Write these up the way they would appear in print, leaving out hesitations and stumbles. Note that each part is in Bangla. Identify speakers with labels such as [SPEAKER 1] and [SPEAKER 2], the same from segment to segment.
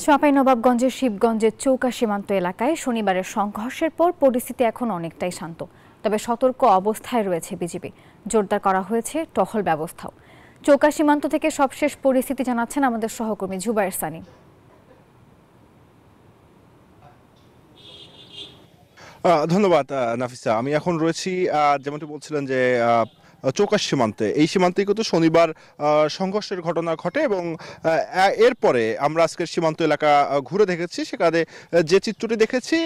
[SPEAKER 1] চাঁপাইনবাবগঞ্জের শিবগঞ্জের চৌকা সীমান্ত এলাকায় শনিবারের সংঘর্ষের পর পরিস্থিতি এখন অনেকটাই শান্ত। তবে সতর্ক অবস্থায় রয়েছে বিজিবি। জোরদার করা হয়েছে টহল ব্যবস্থাও। চৌকা সীমান্ত থেকে সবশেষ পরিস্থিতি জানাচ্ছেন আমাদের সহকর্মী জুবায়ের সানি।
[SPEAKER 2] ধন্যবাদ নাফিসা। আমি এখন রয়েছি যেমনটি বলছিলেন যে চৌকাশ সীমান্তে। এই সীমান্তে কিন্তু শনিবার সংঘর্ষের ঘটনা ঘটে এবং এরপরে আমরা আজকের সীমান্ত এলাকা ঘুরে দেখেছি। সেখানে যে চিত্রটি দেখেছি,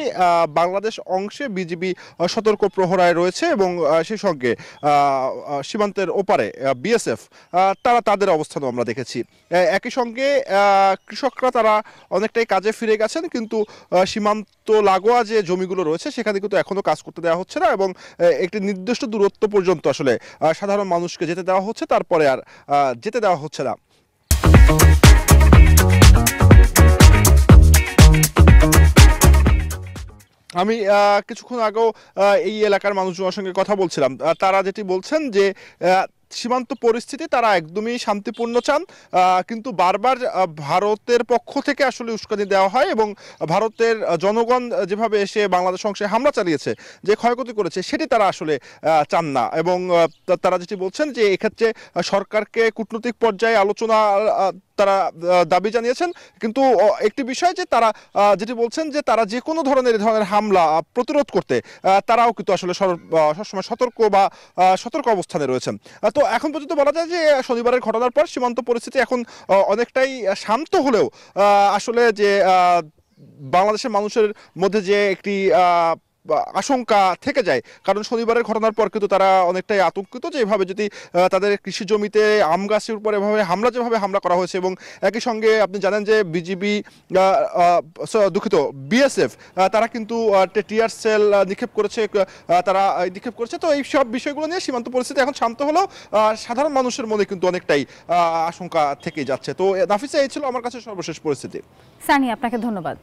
[SPEAKER 2] বাংলাদেশ অংশে বিজিবি সতর্ক প্রহরায় রয়েছে এবং সেই সঙ্গে সীমান্তের ওপারে বিএসএফ তারা তাদের অবস্থানও আমরা দেখেছি। একই সঙ্গে কৃষকরা তারা অনেকটাই কাজে ফিরে গেছেন, কিন্তু সীমান্ত লাগোয়া যে জমিগুলো রয়েছে সেখানে কিন্তু এখনো কাজ করতে দেওয়া হচ্ছে না এবং একটি নির্দিষ্ট দূরত্ব পর্যন্ত আসলে সাধারণ মানুষকে যেতে দেওয়া হচ্ছে, তারপরে আর যেতে দেওয়া হচ্ছে না। আমি কিছুক্ষণ আগেও এই এলাকার মানুষজনের সঙ্গে কথা বলছিলাম। তারা যেটি বলছেন যে সীমান্ত পরিস্থিতি তারা একদমই শান্তিপূর্ণ চান, কিন্তু বারবার ভারতের পক্ষ থেকে আসলে উস্কানি দেওয়া হয় এবং ভারতের জনগণ যেভাবে এসে বাংলাদেশ অংশে হামলা চালিয়েছে, যে ক্ষয়ক্ষতি করেছে, সেটি তারা আসলে চান না। এবং তারা যেটি বলছেন যে এক্ষেত্রে সরকারকে কূটনৈতিক পর্যায়ে আলোচনা তারা দাবি জানিয়েছেন, কিন্তু একটি বিষয় যে তারা যেটি বলছেন যে তারা যে কোনো ধরনের হামলা প্রতিরোধ করতে তারাও কিন্তু আসলে সবসময় সতর্ক অবস্থানে রয়েছেন। তো এখন পর্যন্ত বলা যায় যে শনিবারের ঘটনার পর সীমান্ত পরিস্থিতি এখন অনেকটাই শান্ত হলেও আসলে যে বাংলাদেশের মানুষের মধ্যে যে একটি আশঙ্কা থেকে যায়, কারণ শনিবারের ঘটনার পর কিন্তু তারা অনেকটাই আতঙ্কিত যে এভাবে যদি তাদের কৃষি জমিতে আম গাছের উপর যেভাবে হামলা করা হয়েছে। এবং একই সঙ্গে আপনি জানেন যে বিএসএফ তারা কিন্তু টিয়ার সেল নিক্ষেপ করেছে। তো এই সব বিষয়গুলো নিয়ে সীমান্ত পরিস্থিতি এখন শান্ত হলেও সাধারণ মানুষের মনে কিন্তু অনেকটাই আশঙ্কা থেকেই যাচ্ছে। তো নাফিসা, এই ছিল আমার কাছে সর্বশেষ পরিস্থিতি।
[SPEAKER 1] সানি, আপনাকে ধন্যবাদ।